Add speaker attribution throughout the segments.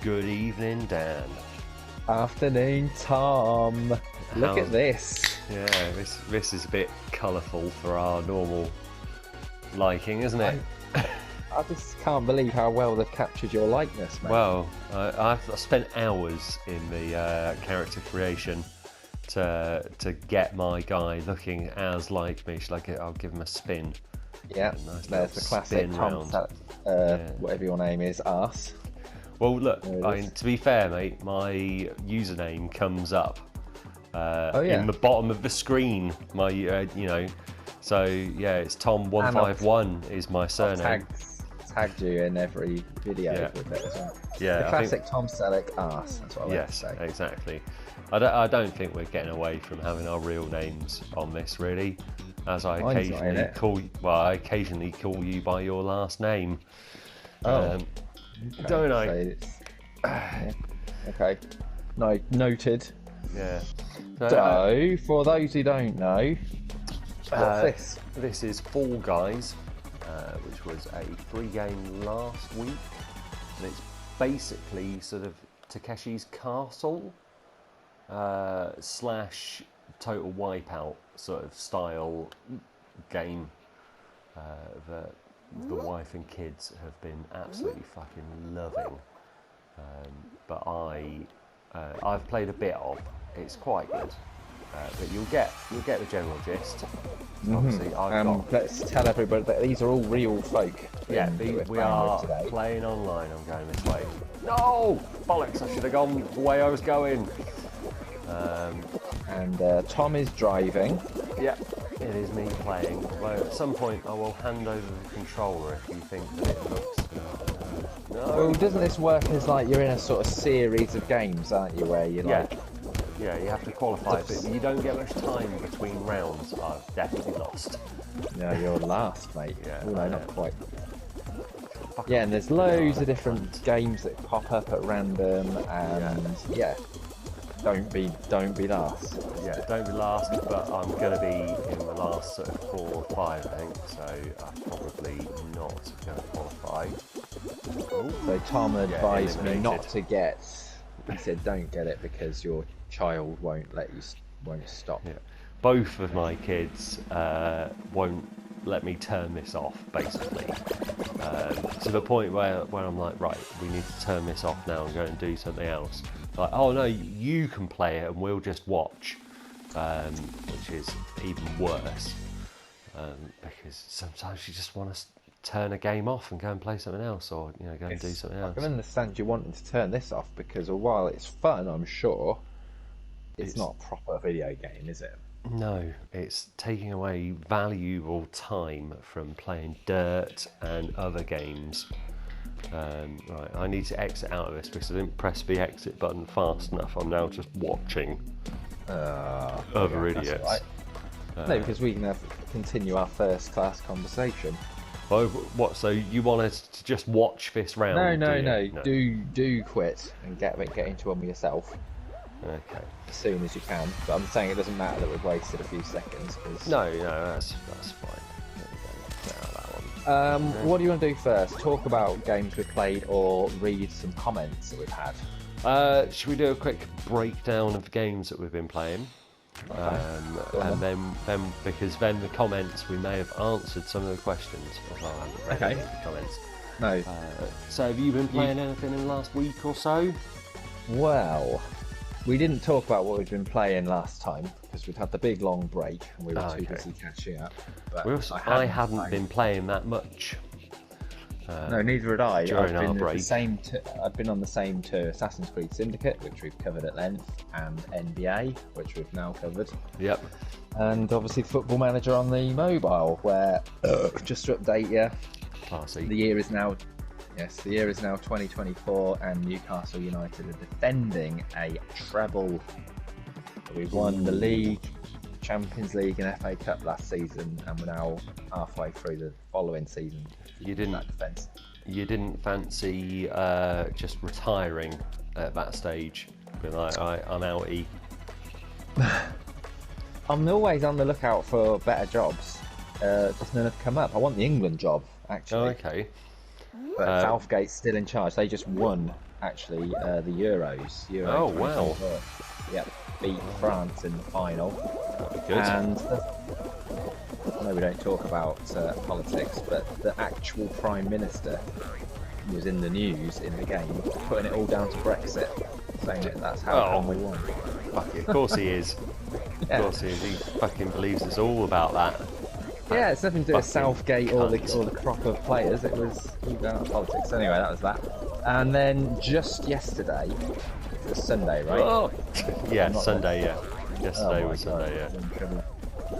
Speaker 1: Good evening, Dan.
Speaker 2: Afternoon, Tom. Look at this.
Speaker 1: Yeah, this is a bit colourful for our normal liking, isn't it?
Speaker 2: I just can't believe how well they've captured your likeness, mate.
Speaker 1: Well, I've spent hours in the character creation to get my guy looking as like me. I'll give him a spin.
Speaker 2: Yeah, there's the classic Tom, whatever your name is, arse.
Speaker 1: Well, look, to be fair, mate, my username comes up in the bottom of the screen. So yeah, it's Tom151 is my surname.
Speaker 2: Tagged you in every video with it as well.
Speaker 1: Yeah,
Speaker 2: the classic Tom Selleck arse. That's what I like to say.
Speaker 1: Exactly. I don't think we're getting away from having our real names on this, really, as I occasionally call you by your last name.
Speaker 2: Okay.
Speaker 1: Don't I?
Speaker 2: Okay. No, noted.
Speaker 1: Yeah.
Speaker 2: So, for those who don't know, what's this?
Speaker 1: This is Fall Guys, which was a free game last week, and it's basically sort of Takeshi's Castle slash Total Wipeout sort of style game that the wife and kids have been absolutely fucking loving. But I've played a bit of. It's quite good, but you'll get the general gist. Obviously,
Speaker 2: let's tell everybody that these are all real folk.
Speaker 1: Yeah, we are playing online. I'm going this way. No, bollocks! I should have gone the way I was going.
Speaker 2: And Tom is driving.
Speaker 1: Yeah, it is me playing. Although at some point I will hand over the controller if you think that it looks. No.
Speaker 2: Well, doesn't this work as like you're in a sort of series of games, aren't you? Where you
Speaker 1: Yeah, you have to qualify, but you don't get much time between rounds. I've definitely lost.
Speaker 2: No, you're last, mate.
Speaker 1: Yeah,
Speaker 2: oh, no, not quite. Yeah, and there's loads of different games that pop up at random, and don't be last.
Speaker 1: Yeah, don't be last, but I'm going to be in the last sort of 4 or 5, I think, so I'm probably not going to qualify.
Speaker 2: So Tom advised me not to get. He said, "Don't get it because your child won't stop."
Speaker 1: Yeah. Both of my kids won't let me turn this off, basically. To the point where I'm like, right, we need to turn this off now and go and do something else. Like, oh no, you can play it and we'll just watch, which is even worse, because sometimes you just want to turn a game off and go and play something else, or go and do something else.
Speaker 2: I can understand you wanting to turn this off because while it's fun, I'm sure, it's not a proper video game, is it?
Speaker 1: No, it's taking away valuable time from playing Dirt and other games. Right, I need to exit out of this because I didn't press the exit button fast enough. I'm now just watching other idiots.
Speaker 2: Right. No, because we can continue our first-class conversation.
Speaker 1: Oh, what? So you want us to just watch this round?
Speaker 2: No. Do quit and get into one with yourself.
Speaker 1: Okay.
Speaker 2: As soon as you can. But I'm saying it doesn't matter that we've wasted a few seconds.
Speaker 1: No, that's fine.
Speaker 2: What do you want to do first? Talk about games we've played or read some comments that we've had?
Speaker 1: Should we do a quick breakdown of the games that we've been playing? And then because then the comments, we may have answered some of the questions. Although I haven't read any of the comments.
Speaker 2: No.
Speaker 1: So have you been playing anything in the last week or so?
Speaker 2: Well, we didn't talk about what we'd been playing last time because we'd had the big long break and we were too busy catching up. But
Speaker 1: I hadn't been playing that much.
Speaker 2: No, neither had I.
Speaker 1: During our break.
Speaker 2: I've been on the same two: Assassin's Creed Syndicate, which we've covered at length, and NBA, which we've now covered.
Speaker 1: Yep.
Speaker 2: And obviously Football Manager on the mobile, where just to update you,
Speaker 1: Classy.
Speaker 2: the year is now 2024, and Newcastle United are defending a treble. We've won the league, Champions League and FA Cup last season, and we're now halfway through the following season.
Speaker 1: You didn't fancy just retiring at that stage? Be like, I'm outie.
Speaker 2: I'm always on the lookout for better jobs. Just none have come up. I want the England job, actually.
Speaker 1: Oh, okay.
Speaker 2: But Southgate's still in charge. They just won, actually, the Euros. Euro
Speaker 1: Oh, wow.
Speaker 2: 2024. Yep, beat France in the final.
Speaker 1: Good.
Speaker 2: And I know we don't talk about politics, but the actual Prime Minister was in the news in the game, putting it all down to Brexit, saying that that's how come we won.
Speaker 1: Fuck it. Of course he is. Of course he is. He fucking believes it's all about that.
Speaker 2: Yeah, it's nothing to do with
Speaker 1: Fucking
Speaker 2: Southgate or the
Speaker 1: cunt.
Speaker 2: crop of players. It was all down to politics. Anyway, that was that. And then just yesterday, it was Sunday, right?
Speaker 1: Oh. Yeah,
Speaker 2: Not
Speaker 1: Sunday, yeah.
Speaker 2: Oh
Speaker 1: Yesterday
Speaker 2: my
Speaker 1: was
Speaker 2: God,
Speaker 1: Sunday,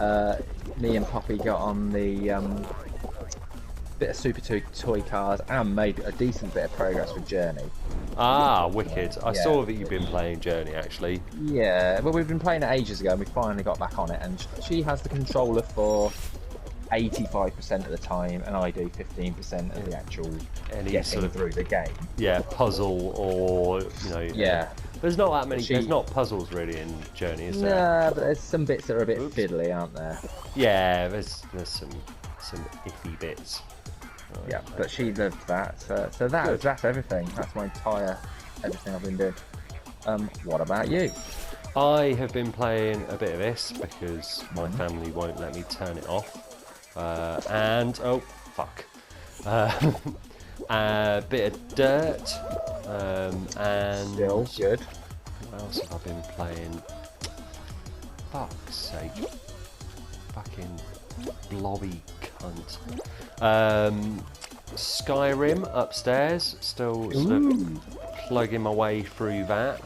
Speaker 1: yeah.
Speaker 2: me and Poppy got on the bit of Super Toy Cars and made a decent bit of progress with Journey.
Speaker 1: Ah, wicked. I
Speaker 2: Yeah.
Speaker 1: saw that you've been playing Journey, actually.
Speaker 2: Yeah, well, we've been playing it ages ago and we finally got back on it, and she has the controller for 85% of the time and I do 15% of the actual
Speaker 1: Any
Speaker 2: getting
Speaker 1: sort of,
Speaker 2: through the game.
Speaker 1: yeah, puzzle or, you know...
Speaker 2: Yeah.
Speaker 1: There's not that many,
Speaker 2: She-
Speaker 1: there's not puzzles really in Journey, is there?
Speaker 2: Nah, but there's some bits that are a bit
Speaker 1: Oops.
Speaker 2: fiddly, aren't there?
Speaker 1: Yeah, there's some iffy bits.
Speaker 2: Yeah, but she loved that. So that's everything. That's my entire everything I've been doing. What about you?
Speaker 1: I have been playing a bit of this because my family won't let me turn it off. And oh fuck, a bit of Dirt, and
Speaker 2: Still good.
Speaker 1: what else have I been playing? Fuck's sake, fucking blobby cunt. Skyrim upstairs, still sort of plugging my way through that.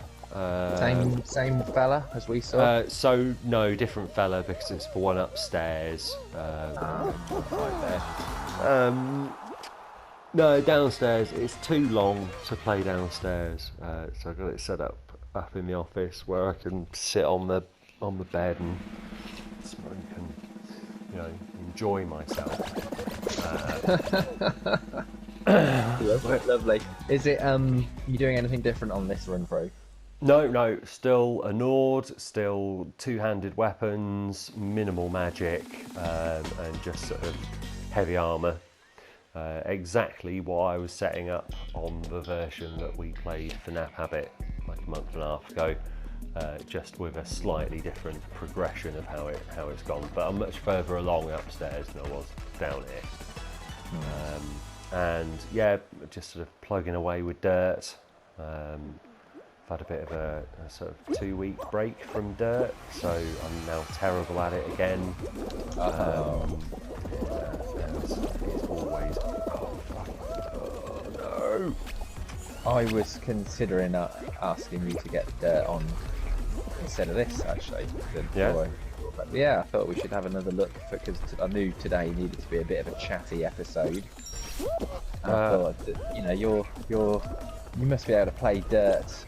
Speaker 2: Same fella as we saw.
Speaker 1: So no, different fella because it's for one upstairs.
Speaker 2: Right
Speaker 1: No, downstairs. It's too long to play downstairs, so I got it set up in the office where I can sit on the bed and smoke and, you know, enjoy myself.
Speaker 2: there. Lovely. Is it you doing anything different on this run through?
Speaker 1: No, still a Nord, still two-handed weapons, minimal magic, and just sort of heavy armour. Exactly what I was setting up on the version that we played for Nap Habit like a month and a half ago, just with a slightly different progression of how it's gone. But I'm much further along upstairs than I was down here. And yeah, just sort of plugging away with Dirt. I've had a bit of a sort of 2-week break from Dirt, so I'm now terrible at it again. And it's always... Oh, no!
Speaker 2: I was considering asking you to get Dirt on instead of this, actually.
Speaker 1: Yeah?
Speaker 2: But yeah, I thought we should have another look because I knew today needed to be a bit of a chatty episode. And I thought that, you know, you must be able to play Dirt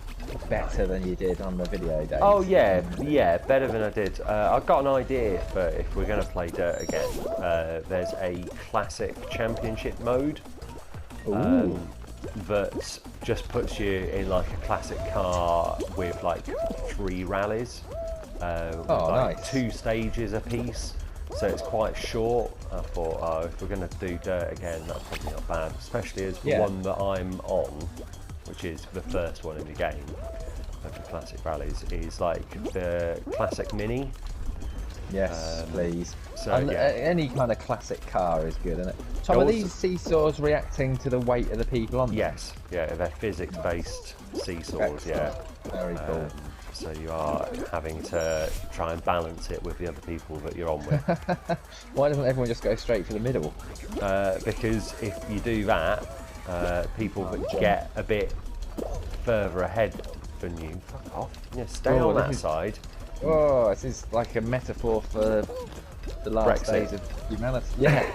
Speaker 2: better than you did on the video days.
Speaker 1: Oh yeah, better than I did. I've got an idea for if we're going to play Dirt again. There's a classic championship mode that just puts you in like a classic car with like 3 rallies, with like
Speaker 2: nice.
Speaker 1: 2 stages a piece. So it's quite short. I thought, oh, if we're going to do Dirt again, that's probably not bad, especially as the one that I'm on, which is the first one in the game of the classic rallies, is like the classic mini.
Speaker 2: Yes, please.
Speaker 1: So
Speaker 2: And
Speaker 1: yeah,
Speaker 2: any kind of classic car is good, isn't it? Tom, are
Speaker 1: Also-
Speaker 2: these seesaws reacting to the weight of the people on them?
Speaker 1: yes, yeah, they're physics-based seesaws. Yeah,
Speaker 2: Very cool.
Speaker 1: so you are having to try and balance it with the other people that you're on with.
Speaker 2: Why doesn't everyone just go straight for the middle?
Speaker 1: Because if you do that, people that get a bit further ahead than you, fuck off. Yeah, stay
Speaker 2: Oh,
Speaker 1: on
Speaker 2: this
Speaker 1: that
Speaker 2: is-
Speaker 1: side.
Speaker 2: Oh, this is like a metaphor for the last
Speaker 1: Brexit.
Speaker 2: days of humanity. Yeah.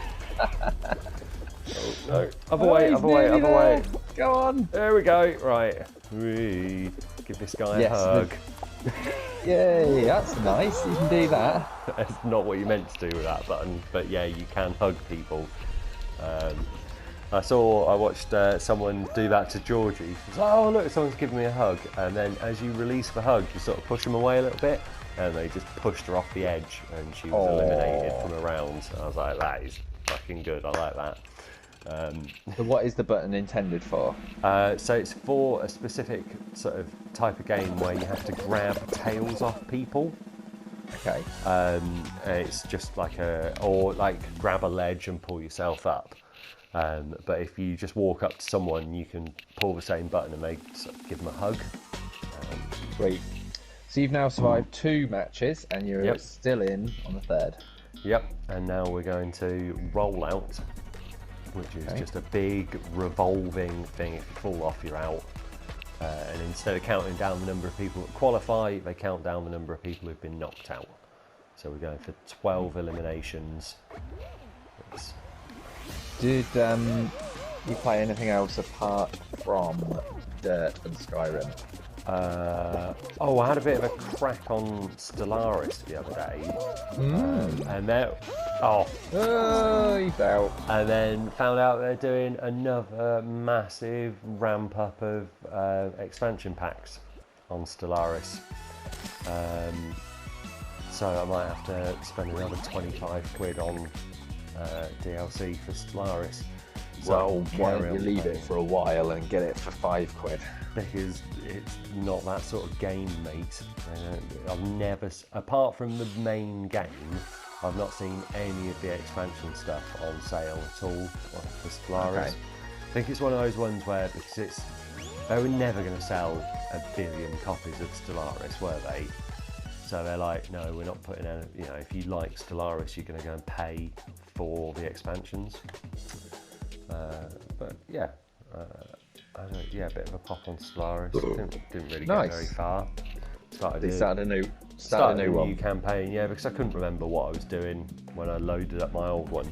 Speaker 1: No, other way,
Speaker 2: he's
Speaker 1: other way,
Speaker 2: nearly
Speaker 1: other way.
Speaker 2: there. Go on.
Speaker 1: There we go. Right. Whee. Give this guy
Speaker 2: Yes,
Speaker 1: a hug.
Speaker 2: Yay, that's nice. You can do that.
Speaker 1: That's not what you meant to do with that button, but yeah, you can hug people. I watched someone do that to Georgie. She's like, oh look, someone's giving me a hug, and then as you release the hug, you sort of push them away a little bit, and they just pushed her off the edge, and she was eliminated from a round. So I was like, that is fucking good. I like that.
Speaker 2: So what is the button intended for?
Speaker 1: So it's for a specific sort of type of game where you have to grab tails off people.
Speaker 2: Okay.
Speaker 1: It's just like grab a ledge and pull yourself up. But if you just walk up to someone, you can pull the same button and give them a hug.
Speaker 2: Sweet. So you've now survived 2 matches, and you're still in on the 3rd.
Speaker 1: Yep. And now we're going to roll out, which is just a big revolving thing. If you fall off, you're out. And instead of counting down the number of people that qualify, they count down the number of people who've been knocked out. So we're going for 12 eliminations. Did
Speaker 2: you play anything else apart from Dirt and Skyrim?
Speaker 1: I had a bit of a crack on Stellaris the other day, and
Speaker 2: he's out.
Speaker 1: And then found out they're doing another massive ramp up of expansion packs on Stellaris. So I might have to spend another 25 quid on DLC for Stellaris.
Speaker 2: Well, why don't you leave it for a while and get it for 5 quid?
Speaker 1: Because it's not that sort of game, mate. I've never, apart from the main game, I've not seen any of the expansion stuff on sale at all for Stellaris.
Speaker 2: Okay.
Speaker 1: I think it's one of those ones where, because they were never going to sell 1 billion copies of Stellaris, were they? So they're like, no, we're not putting any, if you like Stellaris, you're going to go and pay for the expansions. But yeah, a bit of a pop on Stellaris. Didn't really get very far.
Speaker 2: Started a new
Speaker 1: new campaign, because I couldn't remember what I was doing when I loaded up my old one.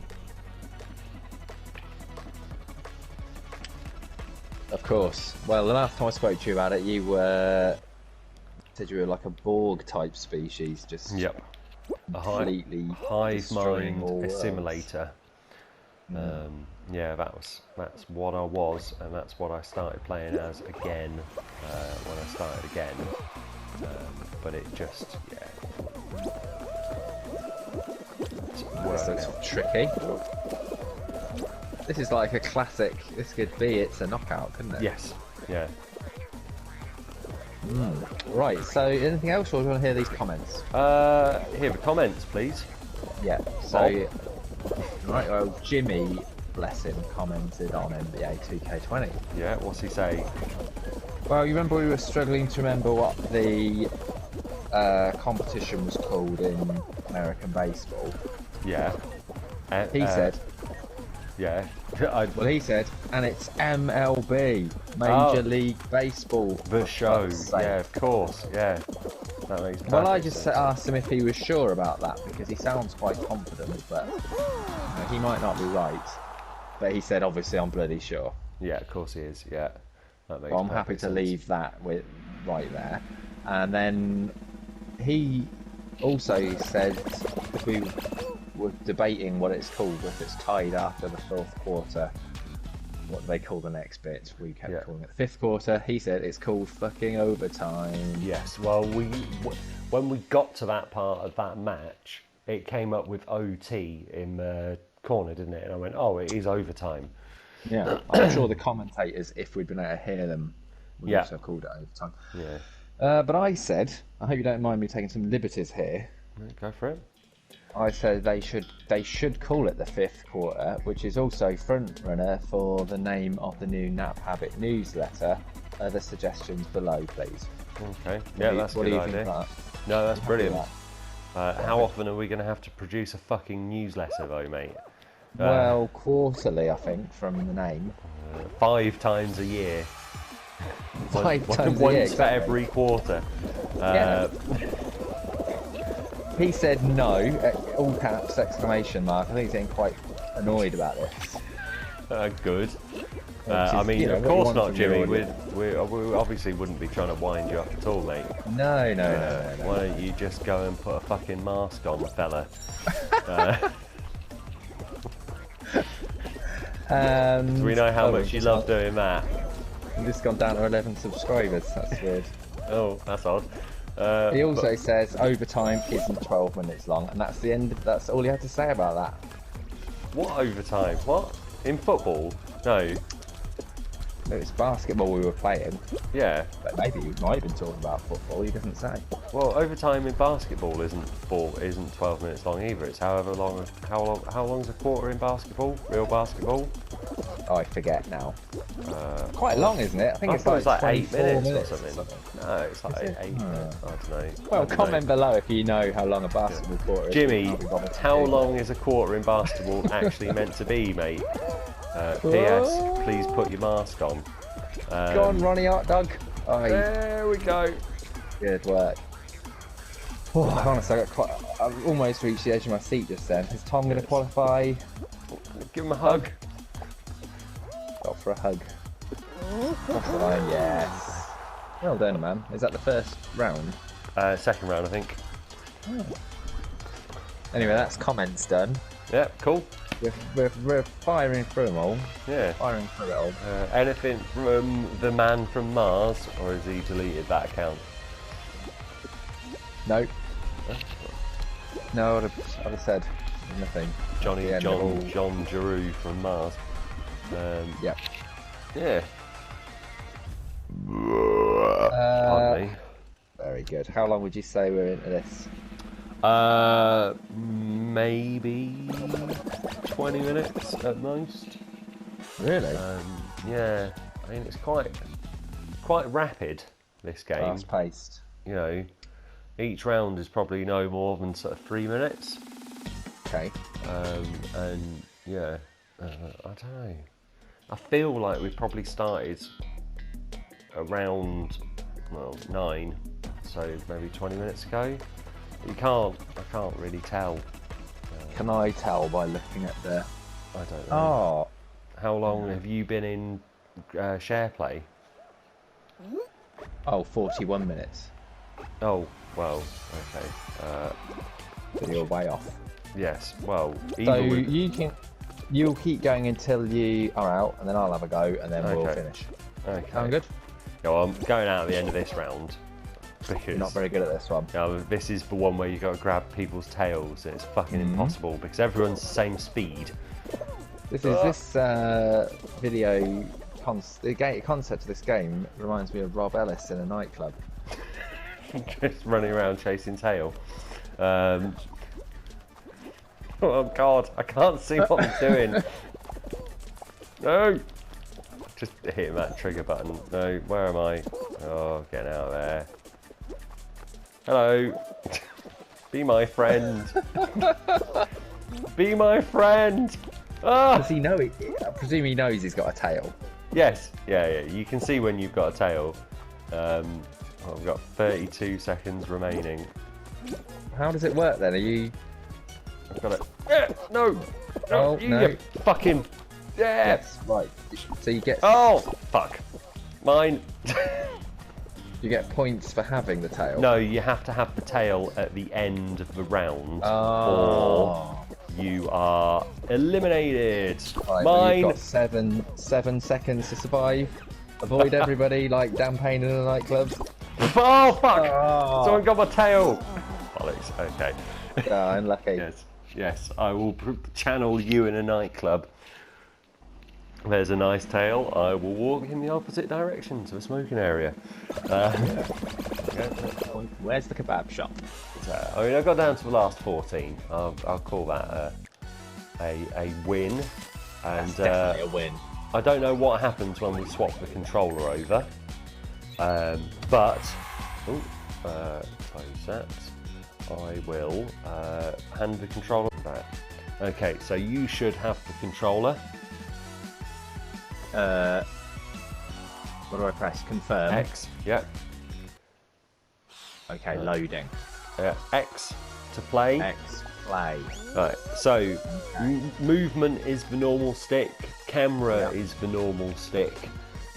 Speaker 2: Of course. Well, the last time I spoke to you about it, you said you were like a Borg type species, just completely
Speaker 1: hive mind
Speaker 2: all
Speaker 1: assimilator. That's what I was, and that's what I started playing as again when I started again. But it just
Speaker 2: This looks tricky. This is like a classic. This could be it's a knockout, couldn't it?
Speaker 1: Yes. Yeah.
Speaker 2: Right. So anything else, or do you want to hear these comments?
Speaker 1: Hear the comments, please.
Speaker 2: Yeah. So. Right, well, Jimmy, bless him, commented on NBA 2K20.
Speaker 1: Yeah, what's he say?
Speaker 2: Well, you remember we were struggling to remember what the competition was called in American baseball?
Speaker 1: Yeah.
Speaker 2: He said.
Speaker 1: Yeah.
Speaker 2: Well, he said, and it's MLB, Major League Baseball.
Speaker 1: The show. Yeah, of course. Yeah. That makes
Speaker 2: Well, I just asked him if he was sure about that, because he sounds quite confident, but he might not be right. But he said, obviously, I'm bloody sure.
Speaker 1: Yeah, of course he is. Yeah. That makes
Speaker 2: I'm happy to leave that right there. And then he also said, if we were debating what it's called, if it's tied after the 4th quarter, what they call the next bit, we kept calling it the 5th quarter. He said it's called fucking overtime.
Speaker 1: Yes, well, when we got to that part of that match, it came up with OT in the corner, didn't it? And I went, oh, it is overtime.
Speaker 2: Yeah, I'm sure the commentators, if we'd been able to hear them, would also have called it overtime.
Speaker 1: Yeah.
Speaker 2: But I said, I hope you don't mind me taking some liberties here.
Speaker 1: Go for it.
Speaker 2: I said they should call it the 5th quarter, which is also front runner for the name of the new Nap Habit newsletter. The suggestions below, please.
Speaker 1: Okay. Yeah, that's a good idea. No, that's brilliant. How often are we going to have to produce a fucking newsletter, though, mate?
Speaker 2: Well, quarterly, I think, from the name.
Speaker 1: 5 times a year.
Speaker 2: 5 times a year,
Speaker 1: once
Speaker 2: exactly.
Speaker 1: for every quarter.
Speaker 2: He said no, all caps, exclamation mark. I think he's getting quite annoyed about this.
Speaker 1: Good.
Speaker 2: I
Speaker 1: mean, of course not, Jimmy. We obviously wouldn't be trying to wind you up at all, mate.
Speaker 2: No.
Speaker 1: Why don't you just go and put a fucking mask on, fella? Do we know how much you love doing that?
Speaker 2: I've just gone down to 11 subscribers. That's weird.
Speaker 1: Oh, that's odd.
Speaker 2: He also says overtime isn't 12 minutes long, and that's the end. That's all he had to say about that.
Speaker 1: What overtime? What? In football? No.
Speaker 2: No, it's basketball we were playing.
Speaker 1: Yeah.
Speaker 2: But maybe we might have been talking about football. He doesn't say.
Speaker 1: Well, overtime in basketball isn't 12 minutes long either. It's however long. How long's a quarter in basketball? Real basketball?
Speaker 2: Oh, I forget now. Quite long, isn't it? I think it's
Speaker 1: like 8
Speaker 2: 24
Speaker 1: minutes or something. No, it's like
Speaker 2: Is it?
Speaker 1: 8 minutes. I don't know.
Speaker 2: Well,
Speaker 1: I don't
Speaker 2: comment
Speaker 1: know.
Speaker 2: below if you know how long a basketball quarter is.
Speaker 1: Jimmy,
Speaker 2: I'll be bothered to
Speaker 1: how
Speaker 2: do
Speaker 1: long is a quarter in basketball actually meant to be, mate? P.S. Please put your mask on.
Speaker 2: that. Go on, Ronnie Hot Dog. Oh,
Speaker 1: There we go.
Speaker 2: good work. Oh, honestly, I've almost reached the edge of my seat just then. Is Tom going to qualify?
Speaker 1: Give him a hug.
Speaker 2: Got for a hug. Cross the line, yes. Well done, man. Is that the first round?
Speaker 1: Second round, I think.
Speaker 2: Anyway, that's comments done.
Speaker 1: Yeah, cool.
Speaker 2: We're firing through them all.
Speaker 1: Yeah.
Speaker 2: Firing through it all.
Speaker 1: Anything from the man from Mars, or has he deleted that account?
Speaker 2: No. No, I'd have said nothing.
Speaker 1: John
Speaker 2: all.
Speaker 1: Giroux from Mars.
Speaker 2: Yep.
Speaker 1: Yeah. Pardon me.
Speaker 2: Very good. How long would you say we're into this?
Speaker 1: Maybe 20 minutes at most.
Speaker 2: Really?
Speaker 1: Yeah. I mean, it's quite rapid, this game.
Speaker 2: Fast paced.
Speaker 1: You know, each round is probably no more than sort of 3 minutes.
Speaker 2: Okay.
Speaker 1: And yeah, I don't know. I feel like we probably started around 9, so maybe 20 minutes ago. I can't really tell.
Speaker 2: Can I tell by looking at the?
Speaker 1: I don't know.
Speaker 2: Oh.
Speaker 1: How long have you been in SharePlay?
Speaker 2: Oh, 41 minutes.
Speaker 1: Oh, well, okay.
Speaker 2: So you're way off.
Speaker 1: Yes, well,
Speaker 2: So
Speaker 1: either with-
Speaker 2: you'll keep going until you are out, and then I'll have a go, and then we'll
Speaker 1: Okay.
Speaker 2: finish.
Speaker 1: okay.
Speaker 2: Sound good?
Speaker 1: Yeah, well, I'm going out at the end of this round because
Speaker 2: You're not very good at this one.
Speaker 1: this is the one where you got to grab people's tails, and it's fucking impossible because everyone's the same speed.
Speaker 2: This video concept of this game reminds me of Rob Ellis in a nightclub.
Speaker 1: Just running around chasing tail. Oh god, I can't see what I'm doing. No! Just hitting that trigger button. No, where am I? Oh, getting out of there. Hello. Be my friend. Be my friend. Ah!
Speaker 2: Does he know it? I presume he knows he's got a tail.
Speaker 1: Yes, yeah. You can see when you've got a tail. I've got 32 seconds remaining.
Speaker 2: How does it work then? Are you?
Speaker 1: I've got it. Yeah, no.
Speaker 2: Oh,
Speaker 1: you
Speaker 2: no.
Speaker 1: fucking. Yeah.
Speaker 2: Yes, right. So you get
Speaker 1: Oh, fuck. Mine.
Speaker 2: you get points for having the tail.
Speaker 1: No, you have to have the tail at the end of the round,
Speaker 2: Oh.
Speaker 1: or you are eliminated.
Speaker 2: Right, well,
Speaker 1: Mine.
Speaker 2: you've got seven seconds to survive. Avoid everybody like Dan Payne in a nightclub.
Speaker 1: Oh, fuck.
Speaker 2: Oh.
Speaker 1: Someone got my tail. Bollocks. Okay.
Speaker 2: Yeah, unlucky.
Speaker 1: Yes. I will channel you in a nightclub. There's a nice tail. I will walk in the opposite direction to a smoking area.
Speaker 2: Where's the kebab shop?
Speaker 1: I mean, I got down to the last 14. I'll call that a win. And
Speaker 2: That's definitely a win.
Speaker 1: I don't know what happens when we swap the controller over, but close that. I will hand the controller back. Okay, so you should have the controller.
Speaker 2: What do I press? Confirm.
Speaker 1: X, yeah.
Speaker 2: Okay, loading.
Speaker 1: X to play.
Speaker 2: X play.
Speaker 1: Right, so movement is the normal stick, camera is the normal stick,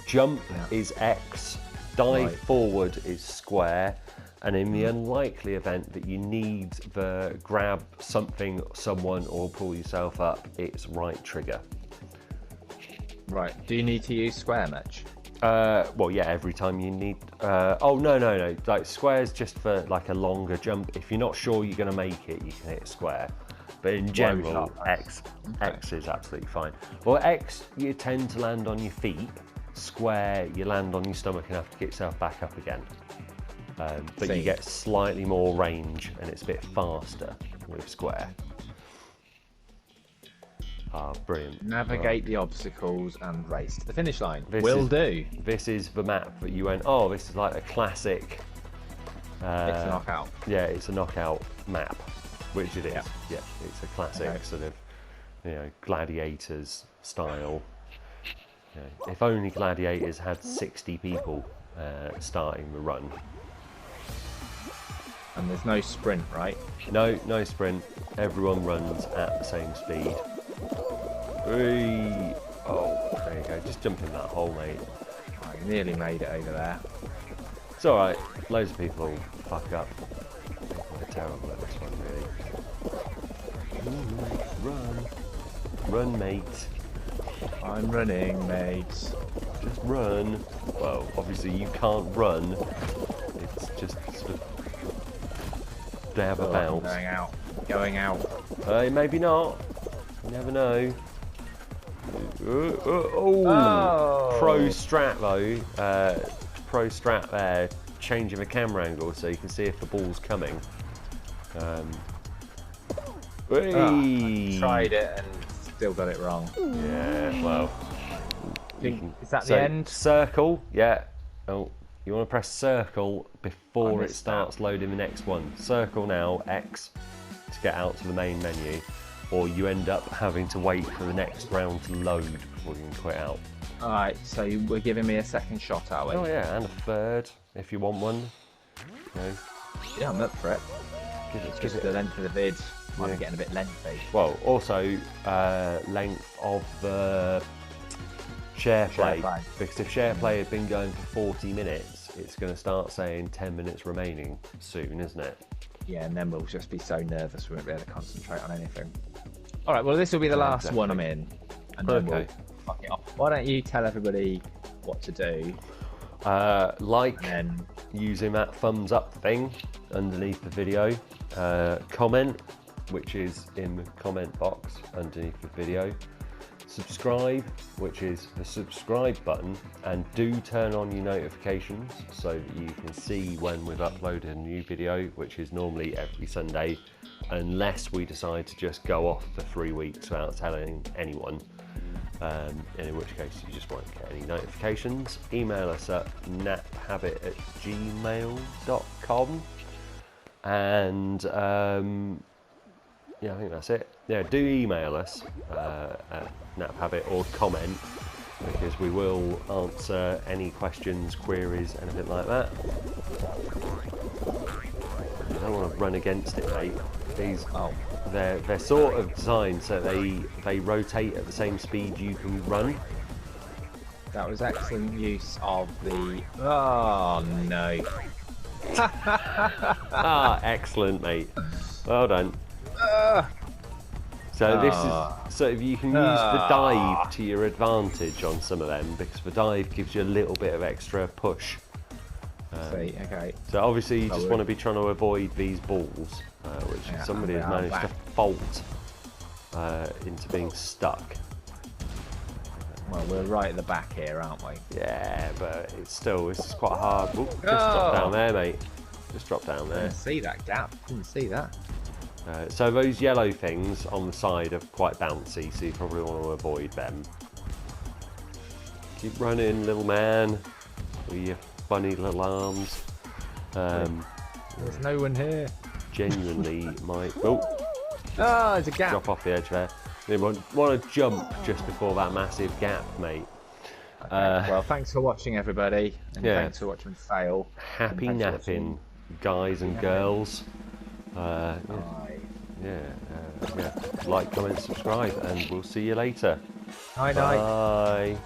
Speaker 1: jump is X, dive forward is square, and in the unlikely event that you need the grab something, someone, or pull yourself up, it's right trigger.
Speaker 2: Right. Do you need to use square much?
Speaker 1: Well, yeah, every time you need. Oh no! Like square's just for like a longer jump. If you're not sure you're gonna make it, you can hit square. But in general,
Speaker 2: not nice.
Speaker 1: X is absolutely fine. Well, X, you tend to land on your feet. Square, you land on your stomach and have to get yourself back up again. But you get slightly more range and it's a bit faster with square. Ah, brilliant.
Speaker 2: Navigate the obstacles and race to the finish line.
Speaker 1: This is the map that you went, oh, this is like a classic.
Speaker 2: It's a knockout.
Speaker 1: Yeah, it's a knockout map, which it is.
Speaker 2: Yeah.
Speaker 1: Yeah, it's a classic sort of, gladiators style. If only gladiators had 60 people starting the run.
Speaker 2: And there's no sprint, right?
Speaker 1: No sprint. Everyone runs at the same speed. Whee! Oh, there you go. Just jump in that hole, mate.
Speaker 2: I nearly made it over there.
Speaker 1: It's alright. Loads of people fuck up. They're terrible at this one, really. Run. Run, mate.
Speaker 2: I'm running, mate.
Speaker 1: Just run. Well, obviously you can't run. It's just sort of dab about.
Speaker 2: Going out.
Speaker 1: Maybe not. You never know. Pro strat though. Pro strat there. Changing the camera angle so you can see if the ball's coming.
Speaker 2: Tried it and still got it wrong.
Speaker 1: Yeah, well.
Speaker 2: Is that the end?
Speaker 1: Circle, yeah. Oh, you want to press circle before it starts loading the next one. Circle now, X, to get out to the main menu. Or you end up having to wait for the next round to load before you can quit out.
Speaker 2: Alright, so we're giving me a second shot, are we?
Speaker 1: Oh yeah, and a third, if you want one.
Speaker 2: Yeah, I'm up for it. Just the length of the vid might be getting a bit lengthy.
Speaker 1: Well, also length of the share play. Because if share play had been going for 40 minutes, it's going to start saying 10 minutes remaining soon, isn't it?
Speaker 2: Yeah, and then we'll just be so nervous we won't be able to concentrate on anything. Alright, well this will be the last one I'm in. And then we'll fuck it off. Why don't you tell everybody what to do?
Speaker 1: Using that thumbs up thing underneath the video. Comment, which is in the comment box underneath the video. Subscribe, which is the subscribe button, and do turn on your notifications so that you can see when we've uploaded a new video, which is normally every Sunday, unless we decide to just go off for 3 weeks without telling anyone, in which case you just won't get any notifications. Email us at naphabit@gmail.com, and yeah, I think that's it. Yeah, do email us at naphabit or comment, because we will answer any questions, queries, anything like that. You don't want to run against it, mate. These, they're sort of designed so they rotate at the same speed you can run.
Speaker 2: That was excellent use of the... Oh, no.
Speaker 1: Excellent, mate. Well done. So this is so if you can use the dive to your advantage on some of them, because the dive gives you a little bit of extra push.
Speaker 2: Okay.
Speaker 1: So obviously you just want to be trying to avoid these balls, which somebody has managed to fault into being stuck.
Speaker 2: Well, we're right at the back here, aren't we?
Speaker 1: Yeah, but it's quite hard. Ooh, just drop down there, mate. Just drop down there.
Speaker 2: Didn't see that gap. Didn't see that.
Speaker 1: So those yellow things on the side are quite bouncy, so you probably want to avoid them. Keep running, little man, with your funny little arms.
Speaker 2: There's no one here.
Speaker 1: Genuinely might...
Speaker 2: there's a gap.
Speaker 1: Drop off the edge there. You want to jump just before that massive gap, mate.
Speaker 2: Okay. Well, thanks for watching, everybody. And thanks for watching fail.
Speaker 1: Happy napping, guys and girls. Like, comment, subscribe, and we'll see you later.
Speaker 2: Night.
Speaker 1: Bye.